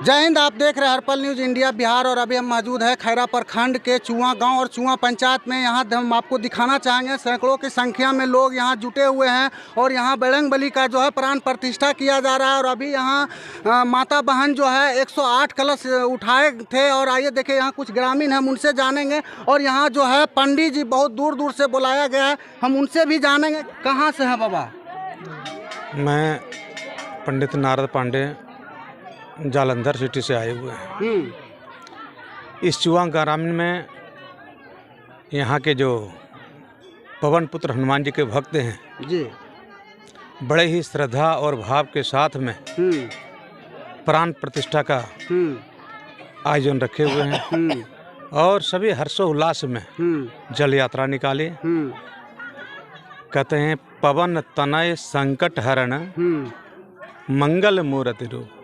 जय हिंद। आप देख रहे हैं हर्पल न्यूज़ इंडिया बिहार और अभी हम मौजूद है खैरा प्रखंड के चुआ गांव और चुआ पंचायत में। यहाँ हम आपको दिखाना चाहेंगे सैकड़ों की संख्या में लोग यहाँ जुटे हुए हैं और यहाँ बजरंग बली का जो है प्राण प्रतिष्ठा किया जा रहा है। और अभी यहाँ माता बहन जो है 108 कलश उठाए थे। और आइए देखें यहाँ कुछ ग्रामीण हम उनसे जानेंगे। और यहाँ जो है पंडित जी बहुत दूर दूर से बुलाया गया है, हम उनसे भी जानेंगे। कहाँ से हैं बाबा? मैं पंडित नारद पांडे जालंधर सिटी से आए हुए हैं। इस चुआ ग्रामीण में यहाँ के जो पवन पुत्र हनुमान जी के भक्त हैं जी, बड़े ही श्रद्धा और भाव के साथ में प्राण प्रतिष्ठा का आयोजन रखे हुए हैं और सभी हर्षोल्लास में जल यात्रा निकाली। कहते हैं पवन तनय संकट हरण मंगल मूर्ति रूप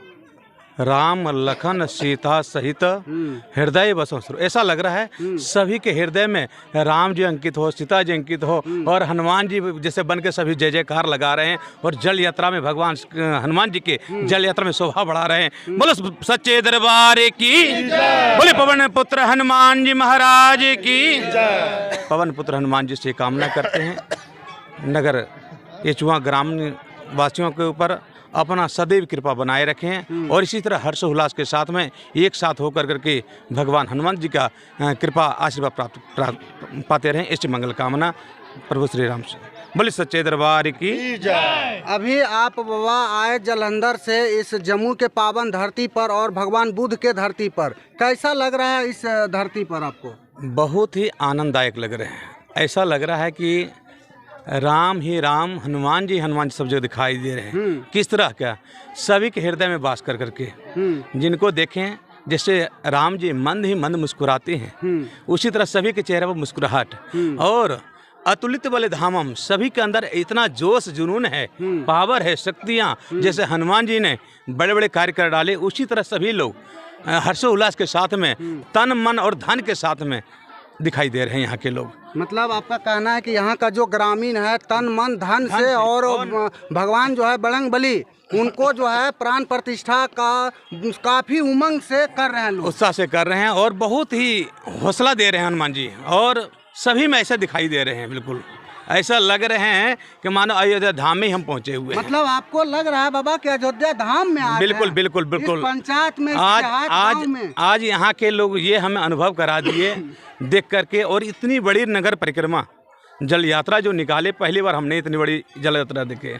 राम लखन सीता सहित हृदय बसों। ऐसा लग रहा है सभी के हृदय में राम जी अंकित हो, सीता जी अंकित हो और हनुमान जी जैसे बन के सभी जय जयकार लगा रहे हैं और जल यात्रा में भगवान हनुमान जी के जल यात्रा में शोभा बढ़ा रहे हैं। बोलो सच्चे दरबार की, बोले पवन पुत्र हनुमान जी महाराज की। पवन पुत्र हनुमान जी से कामना करते हैं नगर ये चुआ ग्रामीण वासियों के ऊपर अपना सदैव कृपा बनाए रखें और इसी तरह हर्षोल्लास के साथ में एक साथ होकर करके भगवान हनुमान जी का कृपा आशीर्वाद प्राप्त पाते रहें। इस मंगल कामना प्रभु श्री राम से। बोले सच्चे दरबार की जय। अभी आप बाबा आए जालंधर से इस जम्मू के पावन धरती पर और भगवान बुद्ध के धरती पर, कैसा लग रहा है इस धरती पर आपको? बहुत ही आनंददायक लग रहे हैं। ऐसा लग रहा है कि राम ही राम, हनुमान जी सब जो दिखाई दे रहे हैं। किस तरह क्या सभी के हृदय में वास कर करके जिनको देखें जैसे राम जी मंद ही मंद मुस्कुराते हैं, उसी तरह सभी के चेहरे पर मुस्कुराहट और अतुलित बल धामम, सभी के अंदर इतना जोश जुनून है, पावर है, शक्तियाँ जैसे हनुमान जी ने बड़े बड़े कार्य कर डाले, उसी तरह सभी लोग हर्षोल्लास के साथ में तन मन और धन के साथ में दिखाई दे रहे हैं यहाँ के लोग। मतलब आपका कहना है कि यहाँ का जो ग्रामीण है तन मन धन से और भगवान जो है बजरंग बली उनको जो है प्राण प्रतिष्ठा का काफी उमंग से कर रहे हैं, लोग उत्साह से कर रहे हैं और बहुत ही हौसला दे रहे हैं हनुमान जी। और सभी में ऐसा दिखाई दे रहे हैं, बिल्कुल ऐसा लग रहे हैं कि मानो अयोध्या धाम में हम पहुंचे हुए हैं। मतलब आपको लग रहा है बाबा कि अयोध्या धाम में आ बिल्कुल बिल्कुल बिल्कुल पंचायत में आज यहाँ के लोग ये हमें अनुभव करा दिए देख करके। और इतनी बड़ी नगर परिक्रमा जल यात्रा जो निकाले, पहली बार हमने इतनी बड़ी जल यात्रा देखे।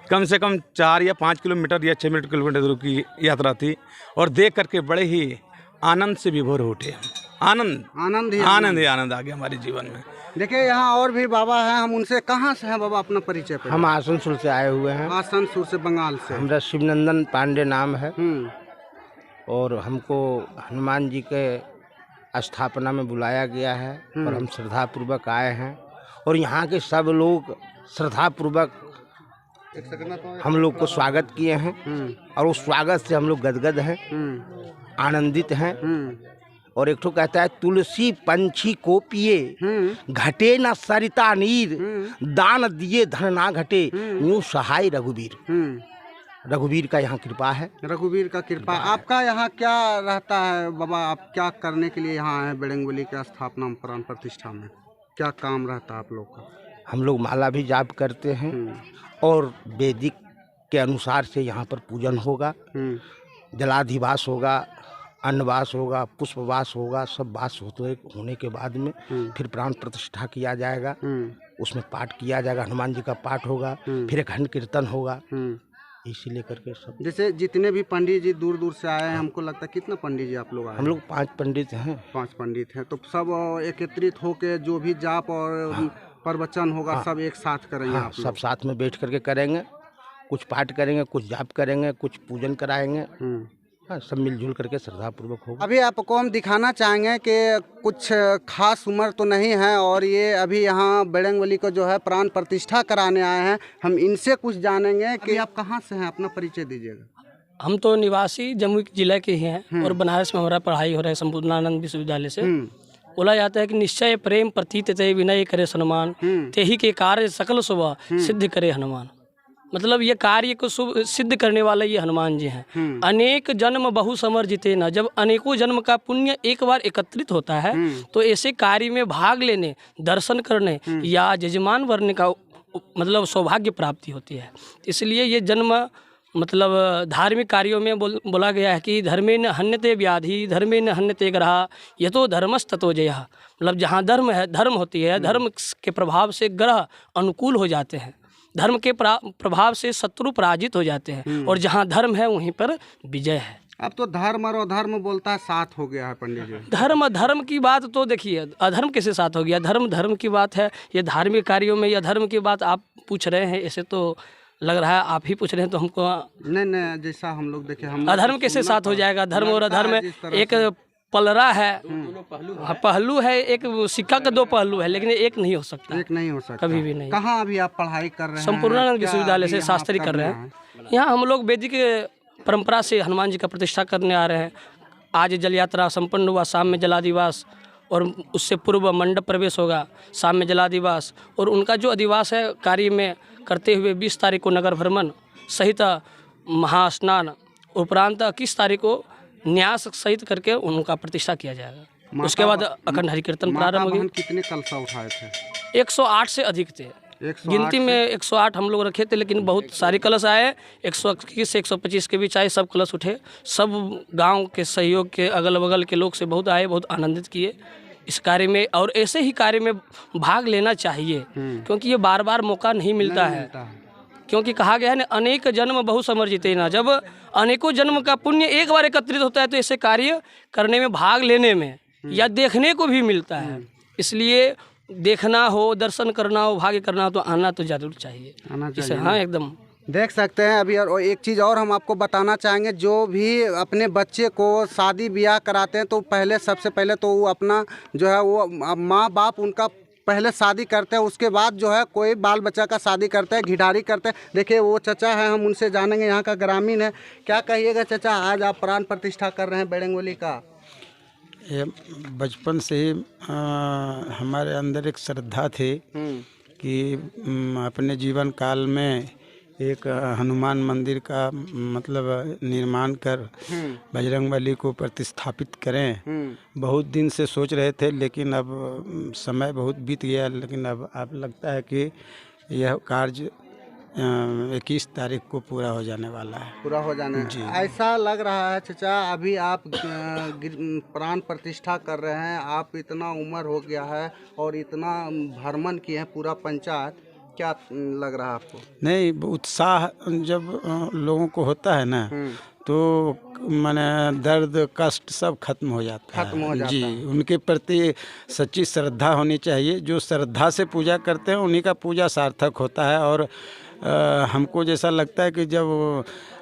कम से कम 4 या 5 किलोमीटर या 6 किलोमीटर दूर की यात्रा थी और देख करके बड़े ही आनंद से विभोर उठे। आनंद आ गया हमारे जीवन में। देखिए यहाँ और भी बाबा हैं, हम उनसे कहाँ से हैं बाबा? अपना परिचय पे। हम आसनसोल से आए हुए हैं। आसनसोल से, बंगाल से। हमारा शिवनंदन पांडे नाम है और हमको हनुमान जी के स्थापना में बुलाया गया है और हम श्रद्धापूर्वक आए हैं और यहाँ के सब लोग श्रद्धापूर्वक हम लोग को स्वागत किए हैं और उस स्वागत से हम लोग गदगद हैं, आनंदित हैं। और एक ठो कहता है तुलसी पंछी को पिए घटे न सरिता नीर, दान दिए धन ना घटे यूं सहाय रघुवीर। रघुवीर का यहाँ कृपा है। रघुवीर का कृपा। आपका यहाँ क्या रहता है बाबा? आप क्या करने के लिए यहाँ आए बजरंग बली की स्थापना प्राण प्रतिष्ठा में? क्या काम रहता है आप लोग का? हम लोग माला भी जाप करते हैं और वैदिक के अनुसार से यहाँ पर पूजन होगा, जलाधिवास होगा, अन्नवास होगा, पुष्पवास होगा, सब वास होने के बाद में फिर प्राण प्रतिष्ठा किया जाएगा। उसमें पाठ किया जाएगा, हनुमान जी का पाठ होगा, फिर एक खंड कीर्तन होगा। इसी लेकर के सब जैसे जितने भी पंडित जी दूर दूर से आए हैं, हमको लगता है कितना पंडित जी आप लोग आए? हम लोग 5 पंडित हैं। 5 पंडित हैं तो सब एकत्रित होके जो भी जाप और प्रवचन होगा सब एक साथ करेंगे? आप सब साथ में बैठ करके करेंगे, कुछ पाठ करेंगे, कुछ जाप करेंगे, कुछ पूजन कराएंगे। सब मिलजुल करके श्रद्धापूर्वक होगा। अभी आपको हम दिखाना चाहेंगे कि कुछ खास उम्र तो नहीं है और ये अभी यहाँ बजरंग बली को जो है प्राण प्रतिष्ठा कराने आए हैं। हम इनसे कुछ जानेंगे कि आप कहाँ से हैं, अपना परिचय दीजिएगा। हम तो निवासी जम्मू जिला के ही हैं और बनारस में हमारा पढ़ाई हो रहा है संपूर्णानंद विश्वविद्यालय से। बोला जाता है कि निश्चय प्रेम प्रतीत ते विनय करे सनुमान, ते ही के कार्य सकल सुबह सिद्ध करे हनुमान। मतलब ये कार्य को शुभ सिद्ध करने वाले ये हनुमान जी हैं। अनेक जन्म बहु समर जिते न, जब अनेकों जन्म का पुण्य एक बार एकत्रित होता है तो ऐसे कार्य में भाग लेने, दर्शन करने या यजमान बनने का मतलब सौभाग्य प्राप्ति होती है। इसलिए ये जन्म मतलब धार्मिक कार्यों में बोला गया है कि धर्मे न हन्यते व्याधि, धर्मे न हन्यते ग्रह, ये तो धर्मस्ततो जयः। मतलब जहाँ धर्म है, धर्म होती है, धर्म के प्रभाव से ग्रह अनुकूल हो जाते हैं, धर्म के प्रभाव से शत्रु पराजित हो जाते हैं, और जहाँ धर्म है वहीं पर विजय है। अब तो धर्म और अधर्म बोलता है साथ हो गया है पंडित जी। धर्म धर्म की बात तो देखिए, अधर्म कैसे साथ हो गया? धर्म धर्म की बात है। ये धार्मिक कार्यों में या धर्म की बात आप पूछ रहे हैं, ऐसे तो लग रहा है आप ही पूछ रहे हैं, तो हमको नहीं जैसा हम लोग देखे, हम अधर्म कैसे साथ हो जाएगा? धर्म और अधर्म एक पलरा है, पहलू है, एक सिक्का का दो पहलू है, लेकिन एक नहीं हो सकता, एक नहीं हो सकता, कभी भी नहीं। कहाँ अभी आप पढ़ाई कर रहे हैं? संपूर्णानंद विश्वविद्यालय से शास्त्री कर रहे हैं। यहाँ हम लोग वैदिक परंपरा से हनुमान जी का प्रतिष्ठा करने आ रहे हैं। आज जल यात्रा संपन्न हुआ, शाम में जलादिवास, और उससे पूर्व मंडप प्रवेश होगा, शाम में जलादिवास, और उनका जो अधिवास है कार्य में करते हुए 20 तारीख को नगर भ्रमण सहित महास्नान, उपरांत 21 तारीख को न्यास सहित करके उनका प्रतिष्ठा किया जाएगा। उसके बाद अखंड हरि कीर्तन प्रारंभ होगी। कितने कलशा उठाए थे? 108 से अधिक थे, गिनती में 108 हम लोग रखे थे, लेकिन बहुत सारे कलश आए, 121 से 125 के बीच आए, सब कलश उठे। सब गांव के सहयोग के अगल बगल के लोग से बहुत आए, बहुत आनंदित किए इस कार्य में, और ऐसे ही कार्य में भाग लेना चाहिए, क्योंकि ये बार बार मौका नहीं मिलता है। क्योंकि कहा गया है ना, अनेक जन्म बहु समर जिते ना, जब अनेकों जन्म का पुण्य एक बार एकत्रित होता है तो ऐसे कार्य करने में, भाग लेने में या देखने को भी मिलता है। इसलिए देखना हो, दर्शन करना हो, भाग्य करना हो तो आना तो जरूर चाहिए, आना चाहिए। हाँ एकदम। देख सकते हैं अभी, और एक चीज़ और हम आपको बताना चाहेंगे, जो भी अपने बच्चे को शादी ब्याह कराते हैं तो पहले, सबसे पहले तो वो अपना जो है वो माँ बाप उनका पहले शादी करते हैं, उसके बाद जो है कोई बाल बच्चा का शादी करते हैं, घिडारी करते हैं। देखिए वो चचा है, हम उनसे जानेंगे, यहाँ का ग्रामीण है। क्या कहिएगा चचा, आज आप प्राण प्रतिष्ठा कर रहे हैं बेड़ंगबली का? ये बचपन से ही हमारे अंदर एक श्रद्धा थी कि अपने जीवन काल में एक हनुमान मंदिर का मतलब निर्माण कर बजरंगबली को प्रतिस्थापित करें। बहुत दिन से सोच रहे थे, लेकिन अब समय बहुत बीत गया, लेकिन अब लगता है कि यह कार्य 21 तारीख को पूरा हो जाने वाला है। पूरा हो जाने जी। ऐसा लग रहा है चचा, अभी आप प्राण प्रतिष्ठा कर रहे हैं, आप इतना उम्र हो गया है और इतना भ्रमण किए हैं पूरा पंचायत, क्या लग रहा है आपको? नहीं, उत्साह जब लोगों को होता है ना तो माने दर्द कष्ट सब खत्म हो जाता है। जी, उनके प्रति सच्ची श्रद्धा होनी चाहिए। जो श्रद्धा से पूजा करते हैं उन्हीं का पूजा सार्थक होता है। और हमको जैसा लगता है कि जब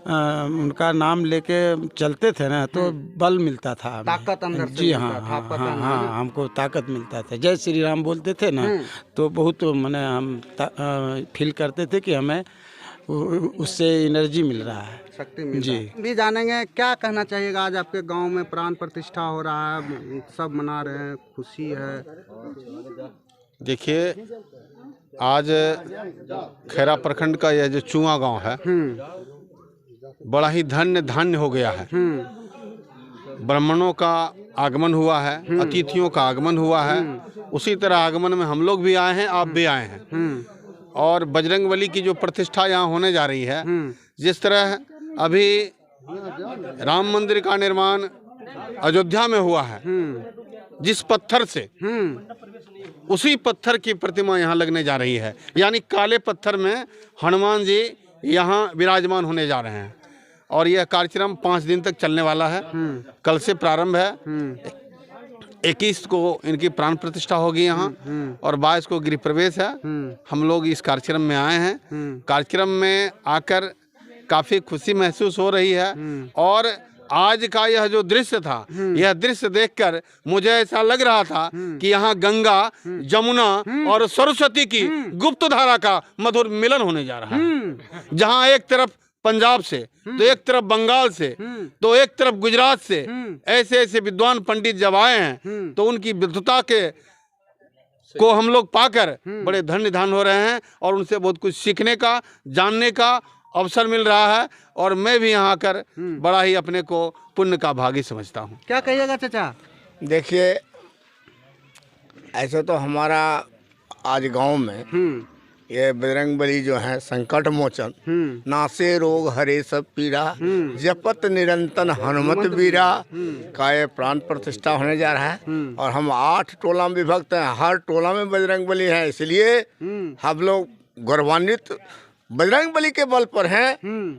उनका नाम लेके चलते थे ना तो बल मिलता था, ताकत अंदर से। जी हाँ, हमको ताकत मिलता था। जय श्री राम बोलते थे ना तो बहुत माने हम फील करते थे कि हमें उससे एनर्जी मिल रहा है, शक्ति मिल रहा है। भी जानेंगे, क्या कहना चाहिएगा? आज आपके गांव में प्राण प्रतिष्ठा हो रहा है, सब मना रहे हैं, खुशी है। देखिए, आज खैरा प्रखंड का यह जो चुआ गांव है बड़ा ही धन्य हो गया है। ब्राह्मणों का आगमन हुआ है, अतिथियों का आगमन हुआ है, उसी तरह आगमन में हम लोग भी आए हैं, आप भी आए हैं। और बजरंगबली की जो प्रतिष्ठा यहाँ होने जा रही है, जिस तरह अभी राम मंदिर का निर्माण अयोध्या में हुआ है, जिस पत्थर से, उसी पत्थर की प्रतिमा यहाँ लगने जा रही है। यानी काले पत्थर में हनुमान जी यहाँ विराजमान होने जा रहे हैं। और यह कार्यक्रम 5 दिन तक चलने वाला है। कल से प्रारंभ है, 21 को इनकी प्राण प्रतिष्ठा होगी यहाँ, और 22 को गृह प्रवेश है। हम लोग इस कार्यक्रम में आए हैं। कार्यक्रम में आकर काफ़ी खुशी महसूस हो रही है। और आज का यह जो दृश्य था, यह दृश्य देखकर मुझे ऐसा लग रहा था कि यहाँ गंगा, जमुना और सरस्वती की गुप्त धारा का मधुर मिलन होने जा रहा है। जहाँ एक तरफ पंजाब से, तो एक तरफ बंगाल से, तो एक तरफ गुजरात से ऐसे ऐसे विद्वान पंडित जब आए हैं तो उनकी विद्वता के को हम लोग पाकर बड़े धन्य धन्य हो रहे हैं और उनसे बहुत कुछ सीखने का, जानने का अवसर मिल रहा है और मैं भी यहाँ आकर बड़ा ही अपने को पुण्य का भागी समझता हूँ। क्या कहिएगा चाचा? देखिए, ऐसे तो हमारा आज गांव में ये बजरंगबली जो है संकट मोचन, नासे रोग हरे सब पीड़ा, जपत निरंतर हनुमत वीरा का ये प्राण प्रतिष्ठा होने जा रहा है। और हम 8 टोला में विभक्त हैं, हर टोला में बजरंगबली है, इसलिए हम लोग गौरवान्वित बजरंगबली के बल पर हैं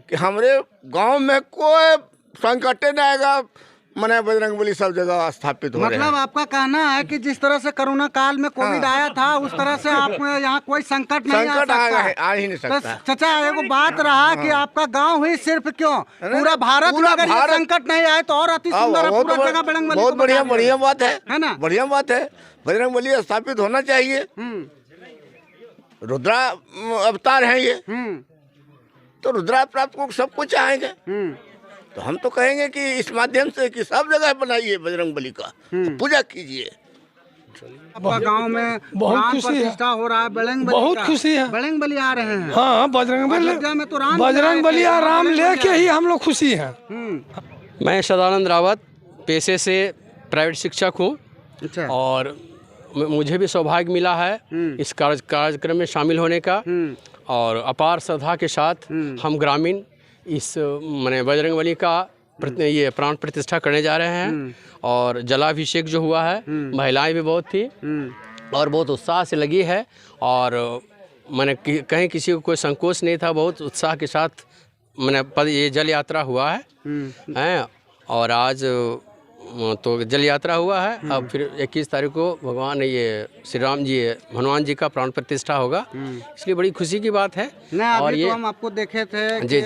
कि हमारे गांव में कोई संकट नहीं आएगा। मने बजरंगबली सब जगह स्थापित हो रहे हैं। मतलब आपका कहना है कि जिस तरह से कोरोना काल में कोविड आया था उस तरह से आप यहाँ कोई संकट नहीं आ सकता है। आ ही नहीं सकता। तो चाचा एगो बात रहा कि आपका गांव ही सिर्फ क्यों, पूरा भारत में अगर ये संकट नहीं आए तो और अति सुंदर है पूरा जगह बजरंगबली। बहुत बढ़िया बात है ना? बढ़िया बात है, बजरंगबली स्थापित होना चाहिए। रुद्रा अवतार है ये, तो रुद्रा प्राप्त को सब कुछ चाहेंगे। तो हम तो कहेंगे कि इस माध्यम से कि सब जगह बनाइए बजरंगबली का, तो पूजा कीजिए। आपका गांव में बहुत खुशी है, प्रतिष्ठा हो रहा है बजरंगबली बहुत का। खुशी है। बजरंगबली आ रहे हैं। हाँ, बजरंगबली अयोध्या में तो राम बजरंगबली और राम लेके ही हम लोग खुशी हैं। मैं सदानंद रावत पेशे से प्राइवेट शिक्षक हूँ अच्छा। और मुझे भी सौभाग्य मिला है इस कार्यक्रम में शामिल होने का और अपार श्रद्धा के साथ हम ग्रामीण इस माने बजरंगबली का ये प्राण प्रतिष्ठा करने जा रहे हैं। और जलाभिषेक जो हुआ है, महिलाएं भी बहुत थी और बहुत उत्साह से लगी है और मैंने कहीं किसी को कोई संकोच नहीं था, बहुत उत्साह के साथ मैंने ये जल यात्रा हुआ है हैं। और आज तो जल यात्रा हुआ है, अब फिर 21 तारीख को भगवान ये श्री राम जी हनुमान जी का प्राण प्रतिष्ठा होगा, इसलिए बड़ी खुशी की बात है। और अभी तो हम आपको देखे थे कि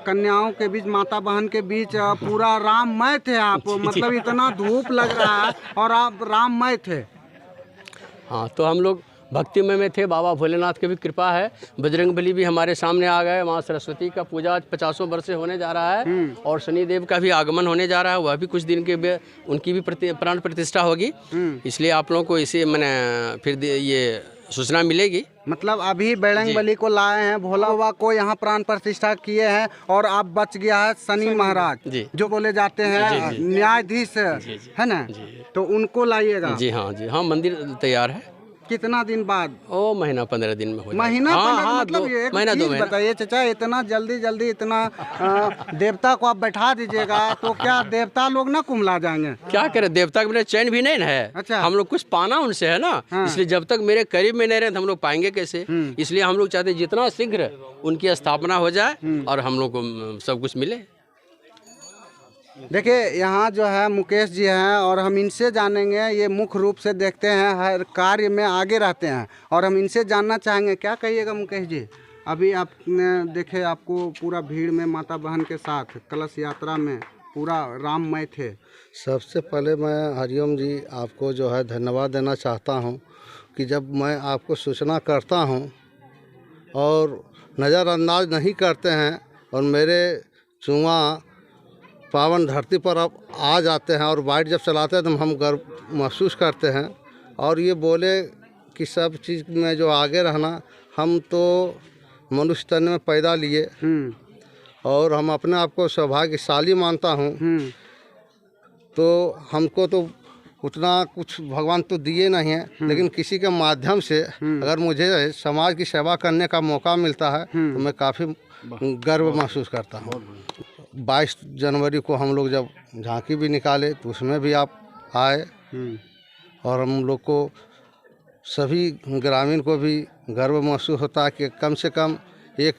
कन्याओं के बीच, माता बहन के बीच पूरा राममय थे आप, मतलब इतना धूप लग रहा है और आप राममय थे। हाँ, तो हम लोग भक्तिमय में थे, बाबा भोलेनाथ की भी कृपा है, बजरंगबली भी हमारे सामने आ गए। माँ सरस्वती का पूजा 50 वर्ष से होने जा रहा है और शनिदेव का भी आगमन होने जा रहा है, वह भी कुछ दिन के उनकी भी प्राण प्रतिष्ठा होगी। इसलिए आप लोगों को इसे मैंने फिर ये सूचना मिलेगी। मतलब अभी बजरंगबली को लाए हैं, भोला बाबा को यहाँ प्राण प्रतिष्ठा किए हैं और अब बच गया है शनि महाराज जो बोले जाते हैं न्यायाधीश है ना, तो उनको लाइएगा। जी हाँ, मंदिर तैयार है। कितना दिन बाद? ओ महीना 15 दिन में हो जाएगा। महीना? हाँ, मतलब ये एक चीज बताइए चाचा, इतना जल्दी इतना देवता को आप बैठा दीजिएगा तो क्या देवता लोग ना कुम्हला जाएंगे? क्या करें, देवता के बिना चैन भी नहीं है। अच्छा। हम लोग कुछ पाना उनसे है ना। हाँ। इसलिए जब तक मेरे करीब में नहीं रहे तो हम लोग पाएंगे कैसे? इसलिए हम लोग चाहते हैं जितना शीघ्र उनकी स्थापना हो जाए और हम लोग को सब कुछ मिले। देखिए यहाँ जो है मुकेश जी हैं और हम इनसे जानेंगे, ये मुख्य रूप से देखते हैं हर कार्य में आगे रहते हैं और हम इनसे जानना चाहेंगे। क्या कहिएगा मुकेश जी, अभी आपने देखे आपको पूरा भीड़ में माता बहन के साथ कलश यात्रा में पूरा राममय थे। सबसे पहले मैं हरिओम जी आपको जो है धन्यवाद देना चाहता हूँ कि जब मैं आपको सूचना करता हूँ और नज़रअंदाज नहीं करते हैं और मेरे चुआ पावन धरती पर अब आ जाते हैं और बाइट जब चलाते हैं तो हम गर्व महसूस करते हैं। और ये बोले कि सब चीज़ में जो आगे रहना, हम तो मनुष्य तन में पैदा लिए और हम अपने आप को सौभाग्यशाली मानता हूँ। तो हमको तो उतना कुछ भगवान तो दिए नहीं है, लेकिन किसी के माध्यम से अगर मुझे समाज की सेवा करने का मौका मिलता है तो मैं काफ़ी गर्व महसूस करता हूँ। 22 जनवरी को हम लोग जब झांकी भी निकाले तो उसमें भी आप आए और हम लोग को सभी ग्रामीण को भी गर्व महसूस होता है कि कम से कम एक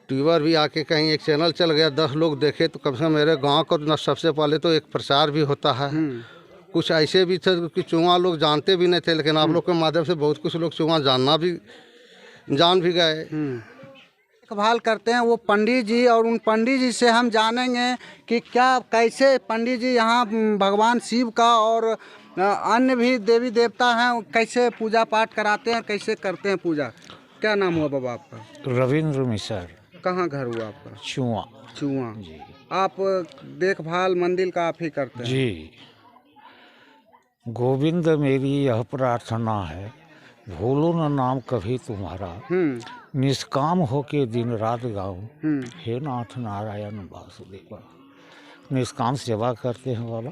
ट्यूबर भी आके कहीं एक चैनल चल गया, 10 लोग देखे तो कम से कम मेरे गांव को न सबसे पहले तो एक प्रचार भी होता है। कुछ ऐसे भी थे कि चुआ लोग जानते भी नहीं थे, लेकिन आप लोग के माध्यम से बहुत कुछ लोग चुआ जान भी गए। देखभाल करते हैं वो पंडित जी, और उन पंडित जी से हम जानेंगे कि क्या कैसे पंडित जी यहाँ भगवान शिव का और अन्य भी देवी देवता हैं कैसे पूजा पाठ कराते हैं, कैसे करते हैं पूजा। क्या नाम हुआ बाबा आपका? रविंद्र मिसर। कहाँ घर हुआ आपका? चुआ। जी। आप देखभाल मंदिर का आप ही करते हैं? जी। गोविंद मेरी यह प्रार्थना है, भूलो न नाम कभी तुम्हारा, निष्काम होके दिन रात गाऊं, हे नाथ नारायण वासुदेवा। निष्काम सेवा करते हैं बाबा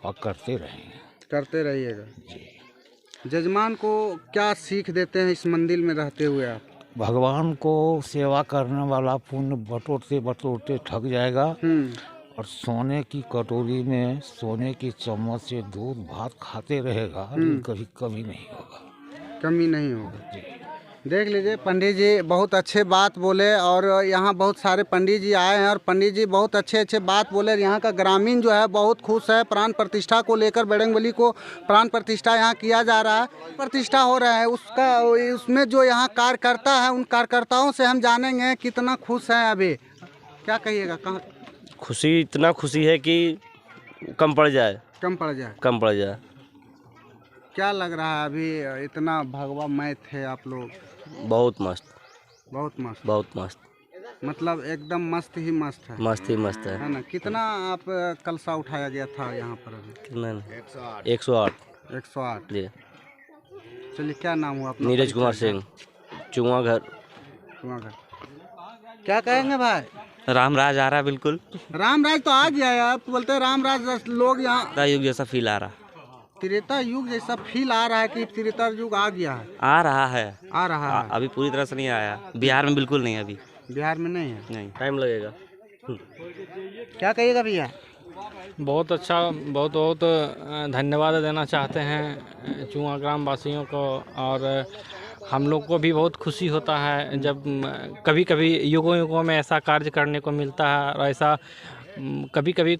और करते रहेंगे। करते रहिएगा। जजमान को क्या सीख देते हैं इस मंदिर में रहते हुए आप? भगवान को सेवा करने वाला पुण्य बटोरते बटोरते थक जाएगा और सोने की कटोरी में सोने की चम्मच से दूध भात खाते रहेगा, कभी कमी नहीं होगा। कमी नहीं होगा। देख लीजिए पंडित जी बहुत अच्छे बात बोले और यहाँ बहुत सारे पंडित जी आए हैं और पंडित जी बहुत अच्छे अच्छे बात बोले। यहाँ का ग्रामीण जो है बहुत खुश है। प्राण प्रतिष्ठा को लेकर बजरंगबली को प्राण प्रतिष्ठा यहाँ किया जा रहा है, प्रतिष्ठा हो रहा है उसका, उसमें जो यहाँ कार्यकर्ता है उन कार्यकर्ताओं से हम जानेंगे कितना खुश है। अभी क्या कहिएगा? कहाँ खुशी, इतना खुशी है कि कम पड़ जाए। कम पड़ जाए? कम पड़ जाए। क्या लग रहा है अभी? इतना भगवा मय थे आप लोग। बहुत मस्त, बहुत मस्त, बहुत मस्त, मतलब एकदम मस्त ही मस्त है। मस्त ही मस्त है ना? कितना आप कलसा उठाया गया था यहाँ पर अभी? कितना? 108। 108 जी। चलिए, क्या नाम हुआ अपना? नीरज कुमार सिंह, चुआघर। क्या कहेंगे भाई? रामराज आ रहा है। बिल्कुल रामराज तो आ गया है। आप बोलते हैं रामराज, लोग यहाँ युग जैसा फील आ रहा। त्रेता युग जैसा फील आ रहा है कि त्रेता युग आ गया है? आ रहा है, आ रहा है। अभी पूरी तरह से नहीं आया। बिहार में बिल्कुल नहीं, अभी बिहार में नहीं है। नहीं, टाइम लगेगा। क्या कहिएगा भैया? बहुत अच्छा, बहुत बहुत धन्यवाद देना चाहते हैं चुआ ग्राम वासियों को। और हम लोग को भी बहुत खुशी होता है जब कभी कभी युगों युगों में ऐसा कार्य करने को मिलता है। और ऐसा कभी कभी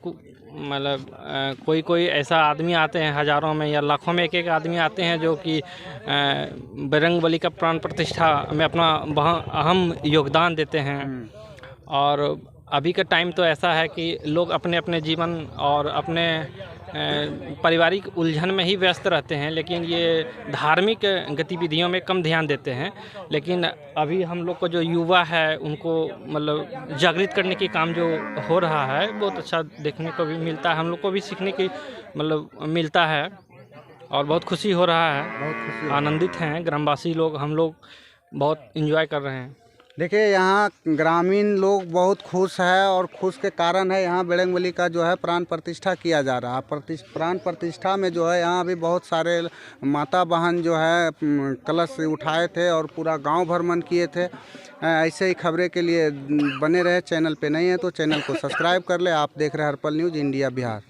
मतलब कोई कोई ऐसा आदमी आते हैं, हज़ारों में या लाखों में एक एक आदमी आते हैं जो कि बजरंगबली का प्राण प्रतिष्ठा में अपना अहम योगदान देते हैं। और अभी का टाइम तो ऐसा है कि लोग अपने अपने जीवन और अपने पारिवारिक उलझन में ही व्यस्त रहते हैं, लेकिन ये धार्मिक गतिविधियों में कम ध्यान देते हैं। लेकिन अभी हम लोग को जो युवा है उनको मतलब जागृत करने की काम जो हो रहा है बहुत अच्छा देखने को भी मिलता है, हम लोग को भी सीखने की मतलब मिलता है और बहुत खुशी हो रहा है। बहुत खुशी, आनंदित हैं ग्रामवासी लोग, हम लोग बहुत एंजॉय कर रहे हैं। देखिए यहाँ ग्रामीण लोग बहुत खुश है और खुश के कारण है यहाँ बजरंगबली का जो है प्राण प्रतिष्ठा किया जा रहा है। प्राण प्रतिष्ठा में जो है यहाँ भी बहुत सारे माता बहन जो है कलश उठाए थे और पूरा गांव भ्रमण किए थे। ऐसे ही खबरें के लिए बने रहे। चैनल पे नहीं है तो चैनल को सब्सक्राइब कर ले। आप देख रहे हैं हर्पल न्यूज़ इंडिया बिहार।